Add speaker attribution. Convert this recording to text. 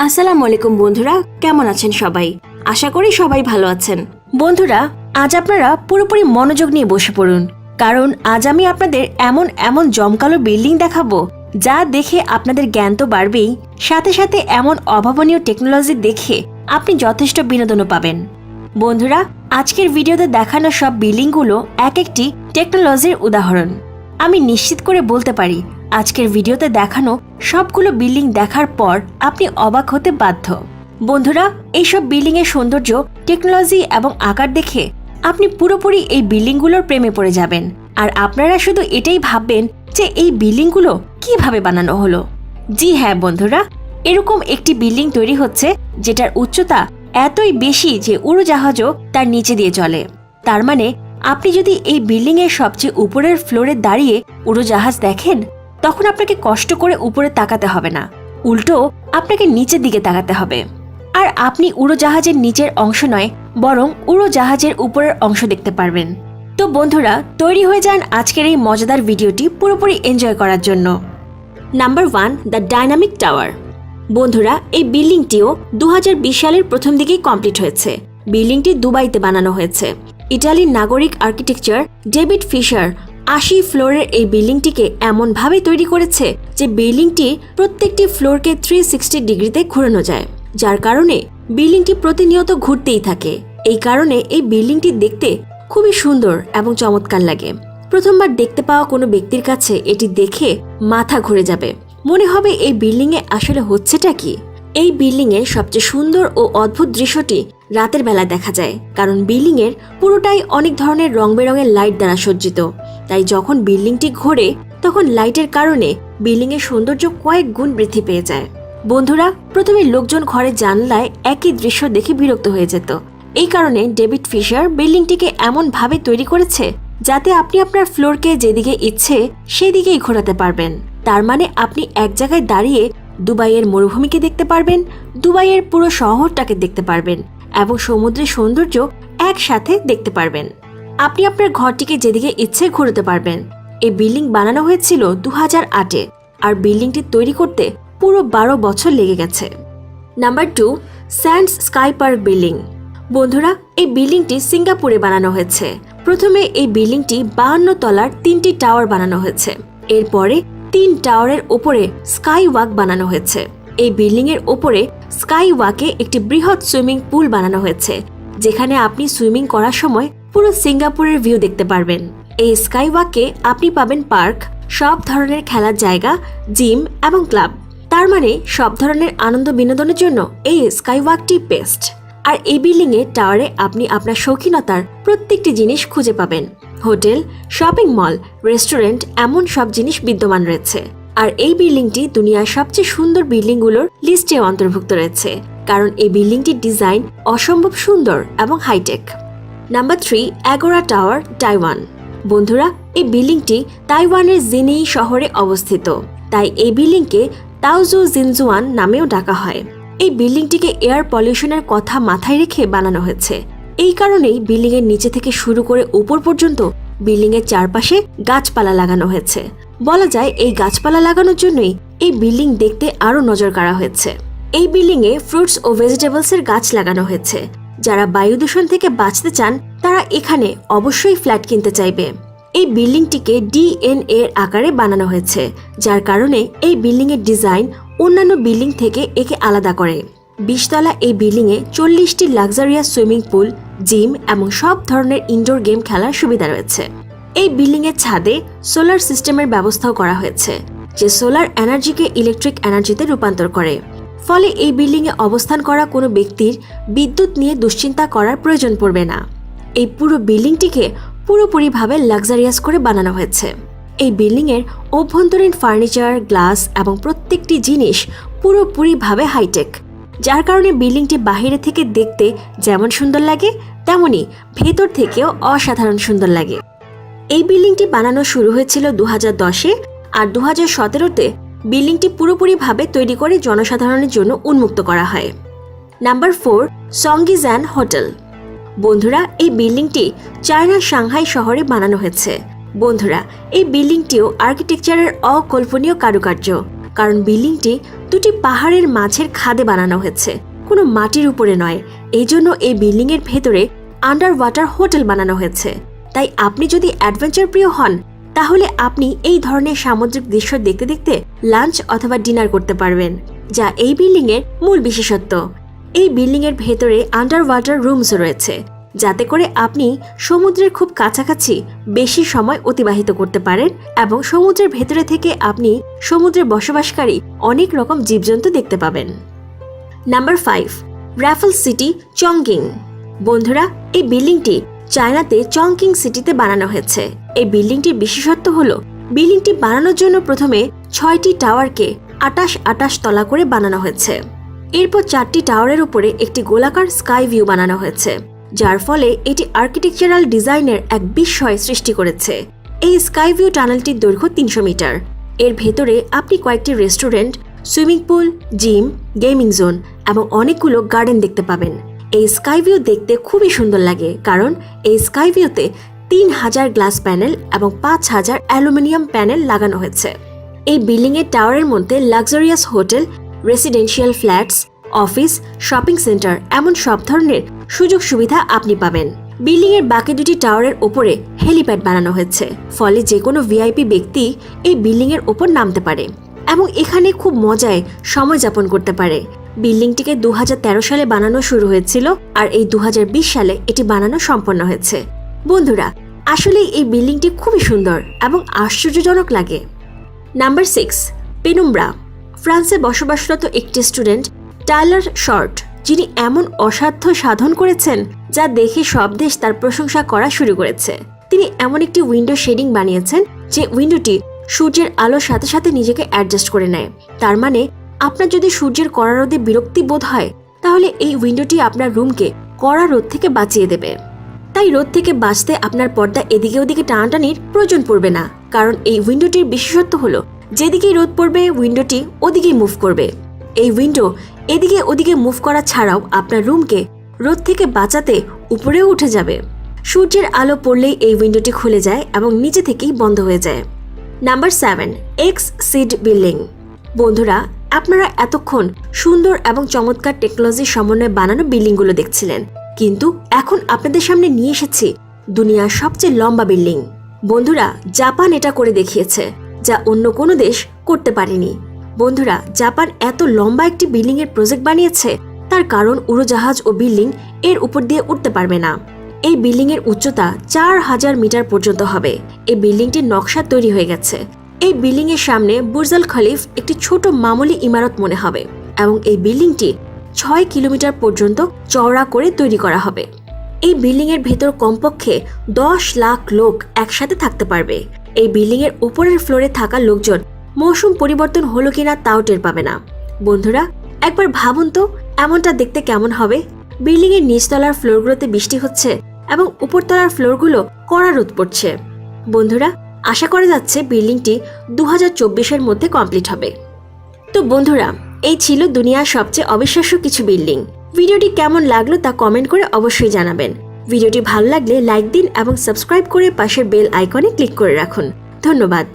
Speaker 1: আসসালামু আলাইকুম বন্ধুরা, কেমন আছেন সবাই? আশা করি সবাই ভালো আছেন। বন্ধুরা, আজ আপনারা পুরোপুরি মনোযোগ নিয়ে বসে পড়ুন, কারণ আজ আমি আপনাদের এমন এমন জমকালো বিল্ডিং দেখাবো যা দেখে আপনাদের জ্ঞান তো বাড়বেই, সাথে সাথে এমন অভাবনীয় টেকনোলজি দেখে আপনি যথেষ্ট বিনোদনও পাবেন। বন্ধুরা, আজকের ভিডিওতে দেখানো সব বিল্ডিংগুলো এক একটি টেকনোলজির উদাহরণ। আমি নিশ্চিত করে বলতে পারি, আজকের ভিডিওতে দেখানো সবগুলো বিল্ডিং দেখার পর আপনি অবাক হতে বাধ্য। বন্ধুরা, এইসব বিল্ডিং এর সৌন্দর্য, টেকনোলজি এবং আকার দেখে আপনি পুরোপুরি এই বিল্ডিংগুলোর প্রেমে পড়ে যাবেন, আর আপনারা শুধু এটাই ভাববেন যে এই বিল্ডিংগুলো কিভাবে বানানো হলো। জি হ্যাঁ বন্ধুরা, এরকম একটি বিল্ডিং তৈরি হচ্ছে যেটার উচ্চতা এতই বেশি যে উড়োজাহাজও তার নিচে দিয়ে চলে। তার মানে আপনি যদি এই বিল্ডিং এর সবচেয়ে উপরের ফ্লোরে দাঁড়িয়ে উড়োজাহাজ দেখেন, তখন আপনাকে কষ্ট করে উপরে তাকাতে হবে না, উল্টো আপনাকে নিচের দিকে তাকাতে হবে। আর আপনি উড়োজাহাজের নিচের অংশ নয়, বরং উড়োজাহাজের উপরের অংশ দেখতে পারবেন। তো বন্ধুরা, তৈরি হয়ে যান আজকের এই মজাদার ভিডিওটি পুরোপুরি এনজয় করার জন্য। Number 1, the dynamic tower. বন্ধুরা, এই বিল্ডিংটিও 2020 সালের প্রথম দিকেই কমপ্লিট হয়েছে। বিল্ডিংটি দুবাইতে বানানো হয়েছে। ইটালির নাগরিক আর্কিটেকচার ডেভিড ফিশার 80 ফ্লোরের এই বিল্ডিংটিকে এমনভাবে তৈরি করেছে যে বিল্ডিংটি প্রত্যেকটি ফ্লোরকে 360 ডিগ্রিতে ঘোরানো যায়, যার কারণে বিল্ডিংটি প্রতিনিয়ত ঘুরতেই থাকে। এই কারণে এই বিল্ডিংটি দেখতে খুবই সুন্দর এবং চমৎকার লাগে। প্রথমবার দেখতে পাওয়া কোনো ব্যক্তির কাছে এটি দেখে মাথা ঘুরে যাবে, মনে হবে এই বিল্ডিং এ আসলে হচ্ছেটা কি। এই বিল্ডিং এর সবচেয়ে সুন্দর ও অদ্ভুত দৃশ্যটি রাতের বেলা দেখা যায়, কারণ বিল্ডিং এর পুরোটাই অনেক ধরনের রং বেরঙের লাইট দ্বারা সজ্জিত। তাই যখন বিল্ডিংটি ঘোরে তখন লাইটের কারণে বিল্ডিং এর সৌন্দর্য কয়েক গুণ বৃদ্ধি পেয়ে যায়। বন্ধুরা, প্রথমে লোকজন ঘরের জানলায় একই দৃশ্য দেখে বিরক্ত হয়ে যেত। এই কারণে ডেভিড ফিশার বিল্ডিংটিকে এমন ভাবে তৈরি করেছে যাতে আপনি আপনার ফ্লোরকে যেদিকে ইচ্ছে সেদিকেই ঘোরাতে পারবেন। তার মানে আপনি এক জায়গায় দাঁড়িয়ে দুবাইয়ের মরুভূমিকে দেখতে পারবেন, দুবাইয়ের পুরো শহরটাকে দেখতে পারবেন এবং সমুদ্রের সৌন্দর্য একসাথে দেখতে পারবেন। আপনি আপনার ঘরটিকে যেদিকে ইচ্ছে ঘোরাতে পারবেন। এই বিল্ডিং বানানো হয়েছিল 2008-এ, আর বিল্ডিংটি তৈরি করতে পুরো 12 বছর লেগে গেছে। Number 2, sands sky park building. বন্ধুরা, এই বিল্ডিংটি সিঙ্গাপুরে বানানো হয়েছে। প্রথমে এই বিল্ডিংটি 52 তলার 3টি টাওয়ার বানানো হয়েছে। এরপরে 3 টাওয়ারের ওপরে স্কাই ওয়াক বানানো হয়েছে। এই বিল্ডিং এর ওপরে স্কাই ওয়াকে একটি বৃহৎ সুইমিং পুল বানানো হয়েছে, যেখানে আপনি সুইমিং করার সময় পুরো সিঙ্গাপুরের ভিউ দেখতে পারবেন। এই স্কাই ওয়াকে আপনি পাবেন পার্ক, সব ধরনের খেলার জায়গা, জিম এবং ক্লাব। তার মানে সব ধরনের আনন্দ বিনোদনের জন্য এই স্কাই ওয়াকটি বেস্ট। আর এই বিল্ডিং এর টাওয়ারে আপনি আপনার শৌখিনতার প্রত্যেকটি জিনিস খুঁজে পাবেন। হোটেল, শপিং মল, রেস্টুরেন্ট, এমন সব জিনিস বিদ্যমান রয়েছে। আর এই বিল্ডিংটি দুনিয়ার সবচেয়ে সুন্দর বিল্ডিংগুলোর লিস্টে অন্তর্ভুক্ত রয়েছে, কারণ এই বিল্ডিংটির ডিজাইন অসম্ভব সুন্দর এবং high tech. Number 3, Agora tower, Taiwan. বন্ধুরা, এই বিল্ডিংটি তাইওয়ানের জিনিই শহরে অবস্থিত, তাই এই বিল্ডিংকে তাওজু জিনজুয়ান নামেও ডাকা হয়। এই বিল্ডিংটিকে এয়ার পলিউশনের কথা মাথায় রেখে বানানো হয়েছে। এই কারণেই বিল্ডিং এর নিচে থেকে শুরু করে উপর পর্যন্ত বিল্ডিং এর চারপাশে গাছপালা লাগানো হয়েছে। বলা যায় এই গাছপালা লাগানোর জন্যই এই বিল্ডিং দেখতে আরো নজর কাড়া হয়েছে। এই বিল্ডিং এ ফ্রুটস ও ভেজিটেবলস এর গাছ লাগানো হয়েছে। যারা বায়ু দূষণ থেকে বাঁচতে চান তারা এখানে অবশ্যই ফ্ল্যাট কিনতে চাইবে। এই বিল্ডিংটিকে DNA এর আকারে বানানো হয়েছে, যার কারণে এই বিল্ডিং এর ডিজাইন অন্যান্য বিল্ডিং থেকে একে আলাদা করে। 20 তলা এই বিল্ডিং এ 40টি লাক্সারিয়াস সুইমিং পুল, জিম এবং সব ধরনের ইনডোর গেম খেলার সুবিধা রয়েছে। এই বিল্ডিং এর ছাদে সোলার সিস্টেমের ব্যবস্থাও করা হয়েছে, যে সোলার এনার্জিকে ইলেকট্রিক এনার্জিতে রূপান্তর করে। ফলে এই বিল্ডিং এ অবস্থান করা কোনো ব্যক্তির বিদ্যুৎ নিয়ে দুশ্চিন্তা করার প্রয়োজন পড়বে না। এই পুরো বিল্ডিংটিকে পুরোপুরিভাবে লাক্সারিয়াস করে বানানো হয়েছে। এই বিল্ডিং এর অভ্যন্তরীণ ফার্নিচার, গ্লাস এবং প্রত্যেকটি জিনিস পুরোপুরিভাবে হাইটেক, যার কারণে বিল্ডিংটি বাহিরে থেকে দেখতে যেমন সুন্দর লাগে তেমনি ভেতর থেকেও অসাধারণ সুন্দর লাগে। এই বিল্ডিংটি বানানো শুরু হয়েছিল 2010-এ, আর 2017-তে বিল্ডিংটি পুরোপুরিভাবে তৈরি করে জনসাধারণের জন্য উন্মুক্ত করা হয়। নাম্বার 4, সংগিজান হোটেল। বন্ধুরা, এই বিল্ডিংটি চায়নার সাংহাই শহরে বানানো হয়েছে। বন্ধুরা, এই বিল্ডিংটিও আর্কিটেকচারের অকল্পনীয় কারুকার্য, কারণ বিল্ডিংটি দুটি পাহাড়ের মাঝের খাদে বানানো হয়েছে, কোনো মাটির উপরে নয়। এই জন্য এই বিল্ডিং এর ভেতরে আন্ডার ওয়াটার হোটেল বানানো হয়েছে। তাই আপনি যদি অ্যাডভেঞ্চার প্রিয় হন তাহলে আপনি এই ধরনের সামুদ্রিক দৃশ্য দেখতে দেখতে লাঞ্চ অথবা ডিনার করতে পারবেন, যা এই বিল্ডিং এর মূল বিশেষত্ব। এই বিল্ডিং এর ভেতরে আন্ডার ওয়াটার রুমস রয়েছে, যাতে করে আপনি সমুদ্রের খুব কাছাকাছি বেশি সময় অতিবাহিত করতে পারেন এবং সমুদ্রের ভেতরে থেকে আপনি সমুদ্রে বসবাসকারী অনেক রকম জীবজন্তু দেখতে পাবেন। Number 5, Raffles city Chongqing. বন্ধুরা, এই বিল্ডিংটি চায়নাতে চংকিং সিটিতে বানানো হয়েছে। এই বিল্ডিংটির বিশেষত্ব হলো বিল্ডিংটি বানানোর জন্য প্রথমে 6টি টাওয়ারকে 28 তলা করে বানানো হয়েছে। এরপর 4টি টাওয়ারের উপরে একটি গোলাকার স্কাই ভিউ বানানো হয়েছে, যার ফলে এটি আর্কিটেকচারাল ডিজাইনের এক বিস্ময় সৃষ্টি করেছে। এই স্কাই ভিউ টানেলটির দৈর্ঘ্য 300 মিটার। এর ভেতরে আপনি কয়েকটি restaurant, swimming pool, gym, gaming zone এবং অনেকগুলো গার্ডেন দেখতে পাবেন। এই স্কাই ভিউ দেখতে খুবই সুন্দর লাগে, কারণ এই স্কাই ভিউতে 3000 গ্লাস প্যানেল এবং 5000 অ্যালুমিনিয়াম প্যানেল লাগানো হয়েছে। এই বিল্ডিং এর টাওয়ারের মধ্যে luxurious hotel, residential flats, office, shopping centre এমন সব ধরনের সুযোগ সুবিধা আপনি পাবেন। বিল্ডিং এর বাকি দুটি টাওয়ারের ওপরে হেলিপ্যাড বানানো হয়েছে, ফলে যে কোনো ভিআইপি ব্যক্তি এই বিল্ডিং এর ওপর নামতে পারে এবং এখানে খুব মজায় সময় যাপন করতে পারে। বিল্ডিংটিকে 2013 সালে বানানো শুরু হয়েছিল আর এই 2020 সালে এটি বানানো সম্পন্ন হয়েছে। বন্ধুরা, আসলে এই বিল্ডিংটি খুবই সুন্দর এবং আশ্চর্যজনক লাগে। নাম্বার 6, পেনুম্ব্রা। ফ্রান্সে বসবাসরত একটি স্টুডেন্ট টাইলার শর্ট, যিনি এমন অসাধ্য সাধন করেছেন যা দেখে সব দেশ তার প্রশংসা করা শুরু করেছে। তিনি এমন একটি উইন্ডো শেডিং বানিয়েছেন যে উইন্ডোটি সূর্যের আলোর সাথে সাথে নিজেকে অ্যাডজাস্ট করে নেয়। তার মানে আপনার যদি সূর্যের কড়া রোদে বিরক্তি বোধ হয় তাহলে এই উইন্ডোটি আপনার রুমকে কড়া রোদ থেকে বাঁচিয়ে দেবে। তাই রোদ থেকে বাঁচতে আপনার পর্দা এদিকে ওদিকে টানাটানির প্রয়োজন পড়বে না, কারণ এই উইন্ডোটির বিশেষত্ব হলো যেদিকেই রোদ পড়বে উইন্ডোটি ওদিকেই মুভ করবে। এই উইন্ডো এদিকে ওদিকে মুভ করা ছাড়াও আপনার রুমকে রোদ থেকে বাঁচাতে উপরেও উঠে যাবে। সূর্যের আলো পড়লেই এই উইন্ডোটি খুলে যায় এবং নিচে থেকেই বন্ধ হয়ে যায়। Number 7, x seed building. বন্ধুরা, আপনারা এতক্ষণ সুন্দর এবং চমৎকার টেকনোলজির সমন্বয়ে বানানো বিল্ডিংগুলো দেখছিলেন, কিন্তু এখন আপনাদের সামনে নিয়ে এসেছি দুনিয়ার সবচেয়ে লম্বা বিল্ডিং। বন্ধুরা, জাপান এটা করে দেখিয়েছে যা অন্য কোনো দেশ করতে পারেনি। বন্ধুরা, জাপান এত লম্বা একটি বিল্ডিং এর প্রজেক্ট বানিয়েছে, তার কারণ উড়োজাহাজ ও বিল্ডিং এর উপর দিয়ে উঠতে পারবে না। এই বিল্ডিং এর উচ্চতা 4000 মিটার পর্যন্ত হবে। এই বিল্ডিংটির নকশা তৈরি হয়ে গেছে। এই বিল্ডিং এর সামনে বুর্জ আল খলিফ একটি ছোট মামুলি ইমারত মনে হবে এবং এই বিল্ডিংটি 6 কিলোমিটার পর্যন্ত চওড়া করে তৈরি করা হবে। এই বিল্ডিং এর ভেতর কমপক্ষে 10 লাখ লোক একসাথে থাকতে পারবে। এই বিল্ডিং এর উপরের ফ্লোরে থাকা লোকজন মৌসুম পরিবর্তন হলো কিনা তাও টের পাবে না। বন্ধুরা, একবার ভাবুন তো এমনটা দেখতে কেমন হবে। বিল্ডিং এর নিচতলার ফ্লোরগুলোতে বৃষ্টি হচ্ছে এবং উপরতলার ফ্লোরগুলো কড়া রোদ পড়ছে। বন্ধুরা, আশা করা যাচ্ছে বিল্ডিংটি 2024-এর মধ্যে কমপ্লিট হবে। তো বন্ধুরা, এই ছিল দুনিয়ার সবচেয়ে অবিশ্বাস্য কিছু বিল্ডিং। ভিডিওটি কেমন লাগলো তা কমেন্ট করে অবশ্যই জানাবেন। ভিডিওটি ভালো লাগলে লাইক দিন এবং সাবস্ক্রাইব করে পাশের বেল আইকনে ক্লিক করে রাখুন। ধন্যবাদ।